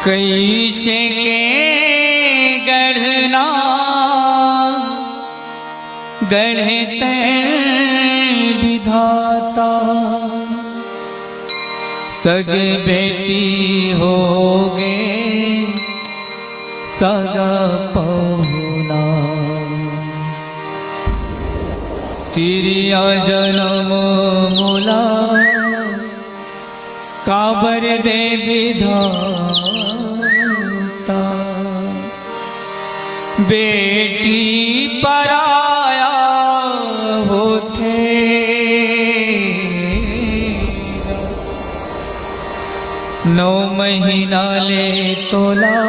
कैसे के गढ़ना गढ़ते विधाता, सग बेटी होगे सगा पहुना। तिरिया जन्म मोला काबर दे विधाता, बेटी पराया होते। नौ महीना ले तोला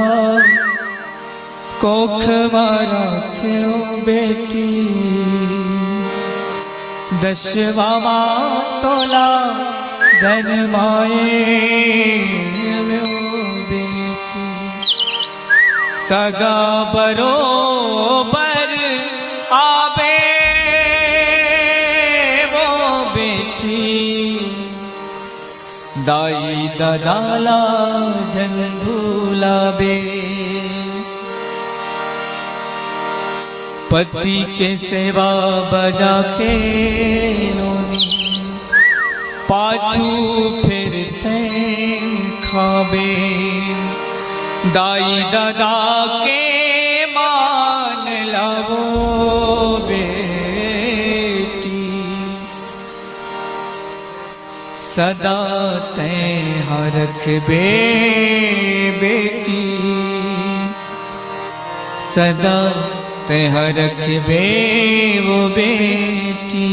कोख मारा क्यों बेटी, दशवा तोला जन्माए बेटी, सगा बरोबर आवे वो बेटी, दाई दादाला जन भूलावे। पति के सेवा बजा के पाछू फिरते खावे, दाई दादा के मान लावो बेटी, सदा तैं रखबे बेटी, सदा तैं रखबे वो बेटी।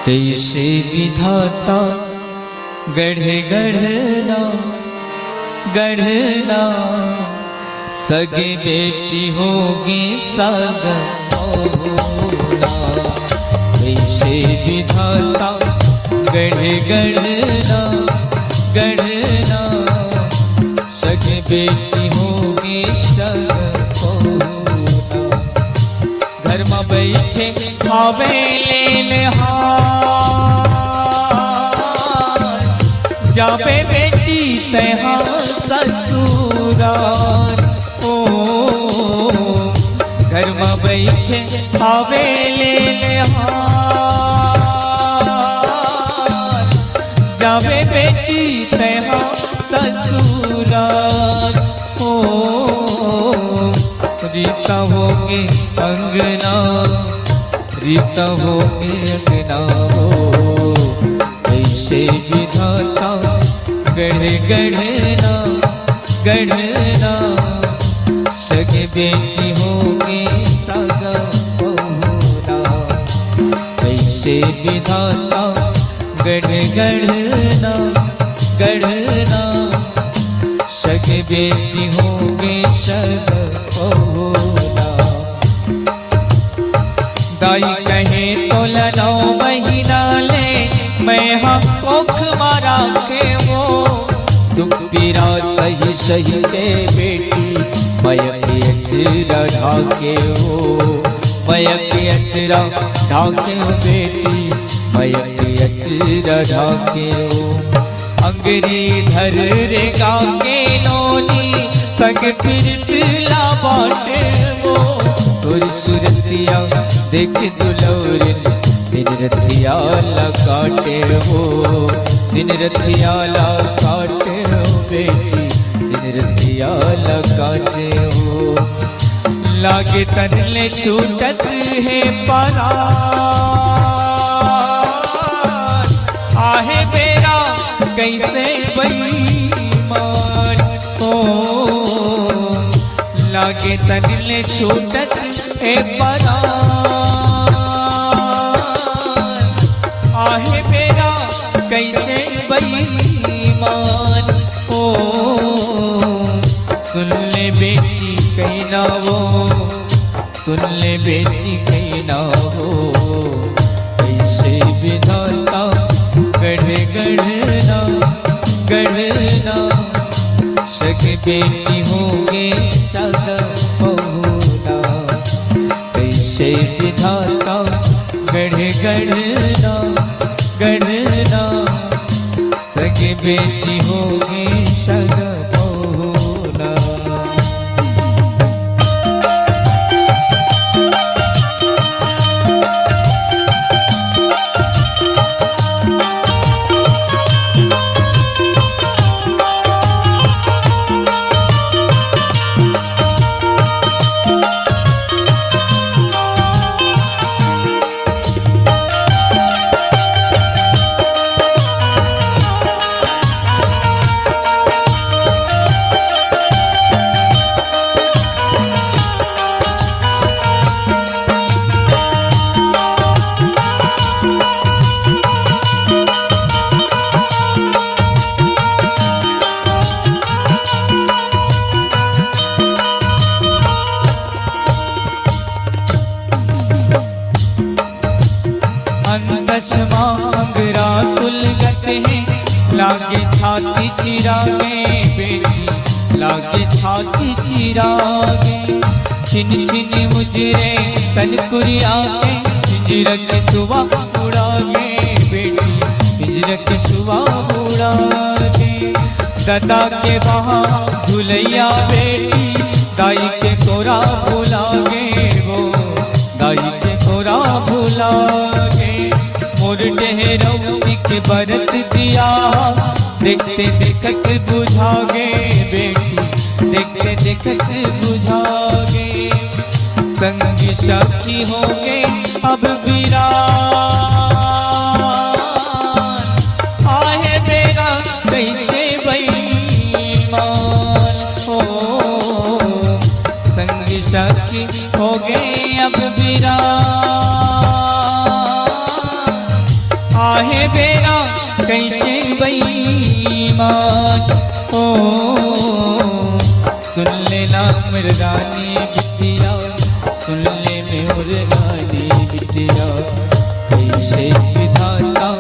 कैसे विधाता गढ़े गढ़ना गढ़ना, सगे बेटी होगी सग पहुना। कैसे विधाता गढ़े गढ़ना गढ़ना, सगे बेटी होगी सग पहुना। घर में बैठे खावे ले हार, जाबे बेटी तैहा ससुराल। ओ घर में बैठे खावे ले हार, जाबे बेटी तैहा ससुराल। ओ रीता होगे अंगना, रीता होगे अंगना हो। कैसे विधाता गढ़े गढ़ना गढ़ना, सगे बेटी होगी सगा पहुना। कैसे विधाता गढ़े गढ़ना गढ़ना, सगे बेटी होगी सगा पहुना। दाई कहे तो 9 महीना ले मैं हम कोख मारा के वो, दुख पीरा सही सही के बेटी मयक अचरा ढाके हो, मयक अचरा ढाके हो बेटी, मयक अचरा ढाके हो। अंगरी धर रे गाके नोनी, संग फिरतला बाटे वो, तोरी सुरतिया देख दुलौरिन, दिन रथिया काटे हो, दिन रथिया काटे हो बेटी, दिन रथिया काटे हो। लागे तन ले छूटत है परान, आहे बेरा कैसे बेईमान। ओ लागे तन ले छूटत है परान, आहे बेरा कैसे बेईमान। ओ सुन ले बेटी कहना वो, सुन ले बेटी कहना हो। कैसे विधाता गढ़े गढ़ना गढ़ना, सगे बेटी होगे सगा पहुना। कैसे विधाता गढ़े गढ़ना गढ़ना, सगे बेटी होगी सग पहुना। मांगरा सुलगत है लागे छाती चिरागे बेटी, लागे छाती चिरागे। छिन छिन मुजरे तन कुरियागे, पिंजरक सुवा उड़ागे बेटी, पिंजरक सुवा उड़ागे। दादा के वहाँ झुलैया बेटी, दाई के कोरा भुलागे वो, दाई के कोरा भुलागे। मोर डेहरौती के बरत दिया, देखते देखत बुझागे बेटी, देखते देखत बुझागे। संग साथी होगे अब वीरान, आहे बेरा कैसे बेईमान हो। संग साथी होगे अब वीरान, आहे बेरा कैसे बेईमान हो। सुन लेना मर्दानी बिटिया, सुन ले मर्दानी बिटिया, कैसे विधाता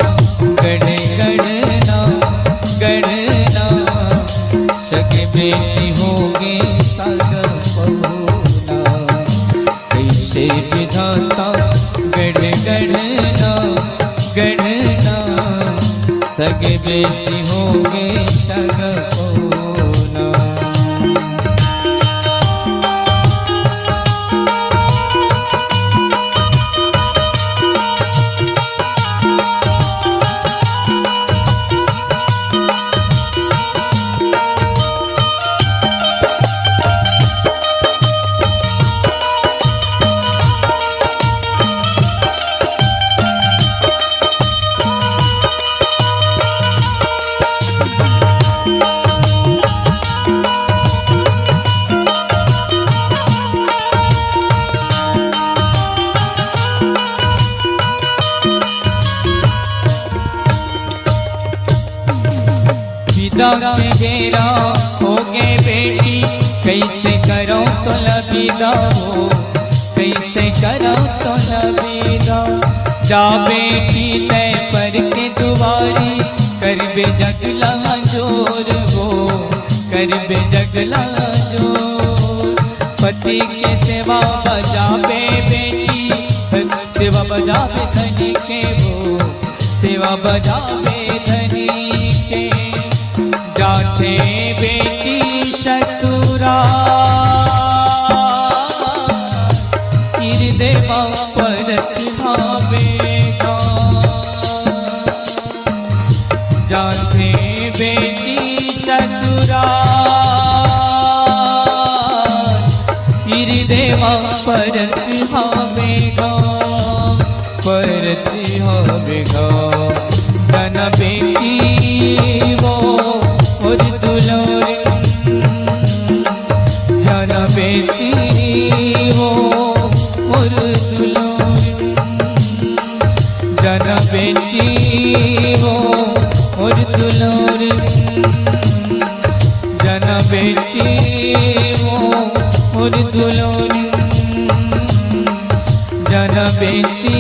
गढ़े गढ़ना गढ़ना। सगे बेटी होगी सग पहुना, कैसे विधाता गढ़े गढ़ना गढ़ना। सगे बेटी होगे सग पहुना। विदा के बेरा होगे बेटी, कैसे करो तो लबीदा हो, कैसे करो तो लबीदा। जा बेटी तय पर के दुआरी, कर बे जगला जोर हो, कर बे जगला जोर। पति के सेवा बजाबे बेटी, सेवा बजाबे धनी के वो, सेवा बजाबे धनी के। जाते बेटी ससुराल, चिर देवा परत भावेगा। जाते बेटी ससुराल, चिर देवा परत भावेगा, परत भावेगा। जना बेटी वो और दुलार, जाना बेटी वो और दुलार। जाना बेटी वो और दुलार, जाना बेटी वो और दुलार। जाना बेटी